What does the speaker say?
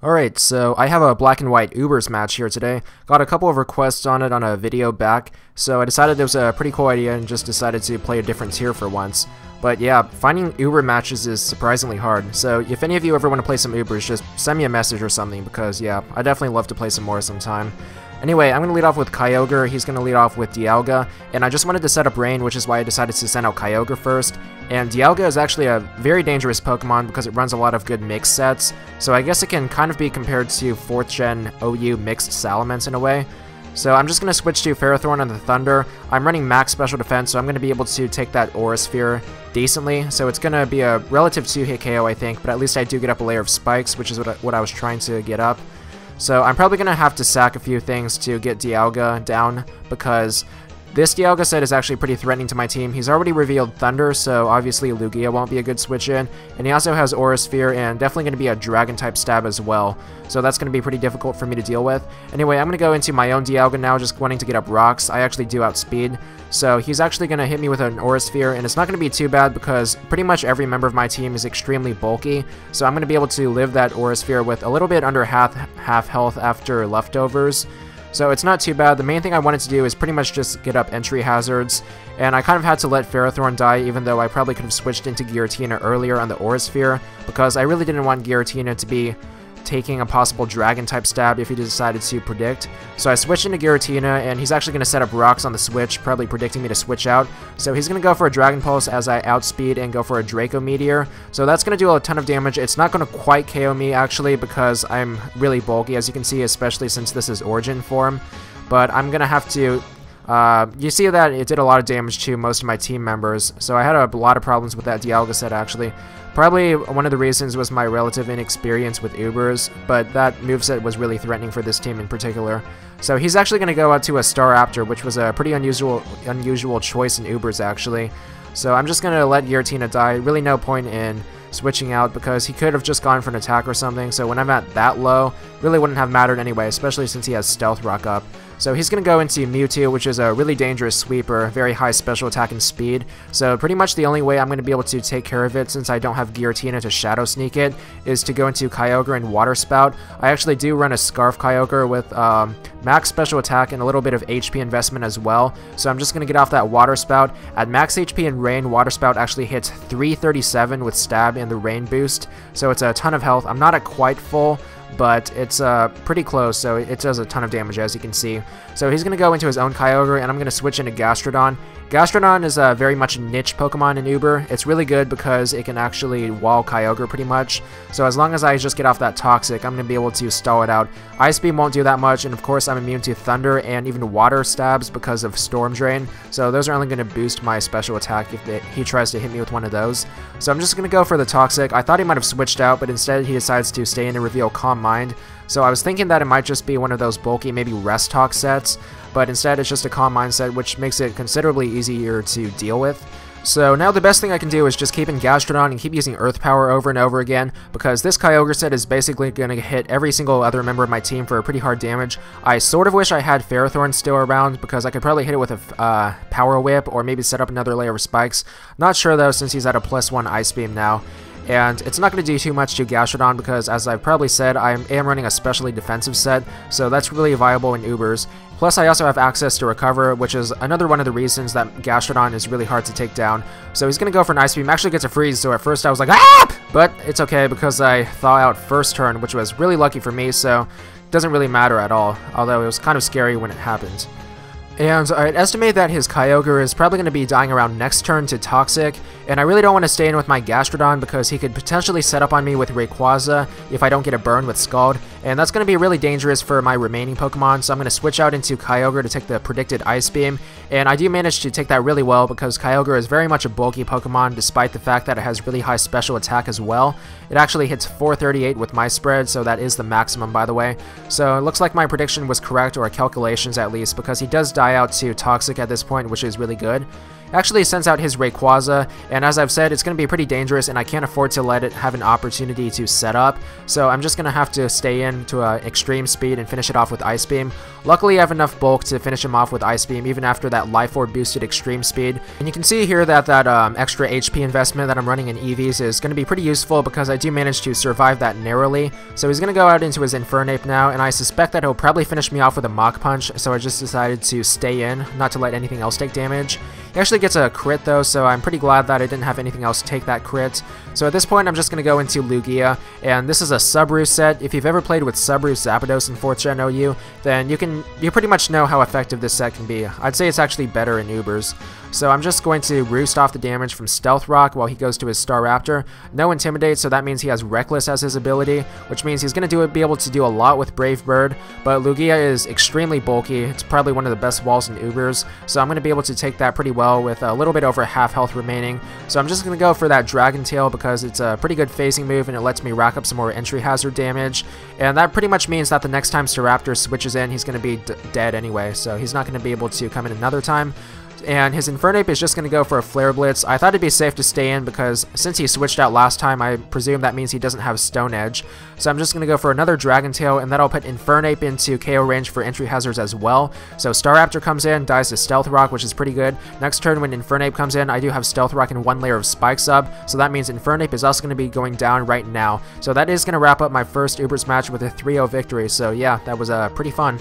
Alright, so I have a black and white Ubers match here today. Got a couple of requests on it on a video back, so I decided it was a pretty cool idea and just decided to play a different tier for once. But yeah, finding Uber matches is surprisingly hard, so if any of you ever want to play some Ubers, just send me a message or something, because yeah, I definitely love to play some more sometime. Anyway, I'm going to lead off with Kyogre, he's going to lead off with Dialga, and I just wanted to set up Rain, which is why I decided to send out Kyogre first. And Dialga is actually a very dangerous Pokemon because it runs a lot of good mix sets, so I guess it can kind of be compared to 4th gen OU mixed Salamence in a way. So I'm just going to switch to Ferrothorn on the Thunder. I'm running max special defense, so I'm going to be able to take that Aura Sphere decently, so it's going to be a relative 2-hit KO I think, but at least I do get up a layer of spikes, which is what I was trying to get up. So I'm probably going to have to sack a few things to get Dialga down, because this Dialga set is actually pretty threatening to my team. He's already revealed Thunder, so obviously Lugia won't be a good switch in, and he also has Aura Sphere and definitely going to be a Dragon-type stab as well, so that's going to be pretty difficult for me to deal with. Anyway, I'm going to go into my own Dialga now, just wanting to get up rocks. I actually do outspeed, so he's actually going to hit me with an Aura Sphere, and it's not going to be too bad because pretty much every member of my team is extremely bulky, so I'm going to be able to live that Aura Sphere with a little bit under half health after leftovers. So it's not too bad. The main thing I wanted to do is pretty much just get up entry hazards, and I kind of had to let Ferrothorn die, even though I probably could have switched into Giratina earlier on the Aura Sphere, because I really didn't want Giratina to be taking a possible Dragon-type stab if he decided to predict. So I switched into Giratina, and he's actually going to set up rocks on the switch, probably predicting me to switch out. So he's going to go for a Dragon Pulse as I outspeed and go for a Draco Meteor. So that's going to do a ton of damage. It's not going to quite KO me, actually, because I'm really bulky, as you can see, especially since this is Origin form. But I'm going to have to... you see that it did a lot of damage to most of my team members, so I had a lot of problems with that Dialga set, actually. Probably one of the reasons was my relative inexperience with Ubers, but that moveset was really threatening for this team in particular. So he's actually going to go out to a Staraptor, which was a pretty unusual choice in Ubers, actually. So I'm just going to let Giratina die. Really no point in switching out because he could have just gone for an attack or something, so when I'm at that low, really wouldn't have mattered anyway, especially since he has Stealth Rock up. So he's going to go into Mewtwo, which is a really dangerous sweeper, very high special attack and speed, so pretty much the only way I'm going to be able to take care of it, since I don't have Giratina to Shadow Sneak it, is to go into Kyogre and Water Spout. I actually do run a Scarf Kyogre with max special attack and a little bit of HP investment as well, so I'm just going to get off that Water Spout. At max HP and Rain, Water Spout actually hits 337 with Stab and the Rain boost, so it's a ton of health. I'm not at quite full, but it's pretty close, so it does a ton of damage, as you can see. So he's going to go into his own Kyogre, and I'm going to switch into Gastrodon. Gastrodon is a very much niche Pokemon in Uber. It's really good because it can actually wall Kyogre pretty much. So as long as I just get off that Toxic, I'm going to be able to stall it out. Ice Beam won't do that much, and of course I'm immune to Thunder and even Water Stabs because of Storm Drain. So those are only going to boost my special attack if he tries to hit me with one of those. So I'm just going to go for the Toxic. I thought he might have switched out, but instead he decides to stay in and reveal Calm Mind. So I was thinking that it might just be one of those bulky, maybe Rest Talk sets, but instead it's just a Calm Mind set, which makes it considerably easier to deal with. So now the best thing I can do is just keep in Gastrodon and keep using Earth Power over and over again, because this Kyogre set is basically going to hit every single other member of my team for pretty hard damage. I sort of wish I had Ferrothorn still around, because I could probably hit it with a Power Whip, or maybe set up another layer of spikes. Not sure though, since he's at a +1 Ice Beam now. And it's not going to do too much to Gastrodon because, as I've probably said, I am running a specially defensive set, so that's really viable in Ubers. Plus, I also have access to Recover, which is another one of the reasons that Gastrodon is really hard to take down. So he's going to go for an Ice Beam, actually gets a Freeze, so at first I was like, ah! But it's okay because I thaw out first turn, which was really lucky for me, so it doesn't really matter at all, although it was kind of scary when it happened. And I'd estimate that his Kyogre is probably going to be dying around next turn to Toxic, and I really don't want to stay in with my Gastrodon because he could potentially set up on me with Rayquaza if I don't get a burn with Scald, and that's going to be really dangerous for my remaining Pokemon, so I'm going to switch out into Kyogre to take the predicted Ice Beam, and I do manage to take that really well because Kyogre is very much a bulky Pokemon despite the fact that it has really high special attack as well. It actually hits 438 with my spread, so that is the maximum, by the way. So it looks like my prediction was correct, or calculations at least, because he does die out to Toxic at this point, which is really good. actually sends out his Rayquaza, and as I've said, it's going to be pretty dangerous, and I can't afford to let it have an opportunity to set up, so I'm just going to have to stay in to extreme speed and finish it off with Ice Beam. Luckily, I have enough bulk to finish him off with Ice Beam, even after that Life Orb boosted extreme speed. And you can see here that extra HP investment that I'm running in EVs is going to be pretty useful because I do manage to survive that narrowly. So he's going to go out into his Infernape now, and I suspect that he'll probably finish me off with a Mach Punch, so I just decided to stay in, not to let anything else take damage. He actually gets a crit though, so I'm pretty glad that I didn't have anything else take that crit. So at this point, I'm just going to go into Lugia, and this is a Subru set. If you've ever played with Subru Zapdos in 4th Gen OU, then you pretty much know how effective this set can be. I'd say it's actually better in Ubers. So I'm just going to roost off the damage from Stealth Rock while he goes to his Staraptor. No Intimidate, so that means he has Reckless as his ability, which means he's going to be able to do a lot with Brave Bird, but Lugia is extremely bulky. It's probably one of the best walls in Ubers, so I'm going to be able to take that pretty well with a little bit over half health remaining. So I'm just going to go for that Dragon Tail because it's a pretty good phasing move and it lets me rack up some more entry hazard damage, and that pretty much means that the next time Staraptor switches in, he's going to be dead anyway, so he's not going to be able to come in another time. And his Infernape is just going to go for a Flare Blitz. I thought it'd be safe to stay in because since he switched out last time, I presume that means he doesn't have Stone Edge. So I'm just going to go for another Dragon Tail, and that'll put Infernape into KO range for entry hazards as well. So Staraptor comes in, dies to Stealth Rock, which is pretty good. Next turn when Infernape comes in, I do have Stealth Rock and 1 layer of Spike Sub, so that means Infernape is also going to be going down right now. So that is going to wrap up my first Ubers match with a 3-0 victory. So yeah, that was pretty fun.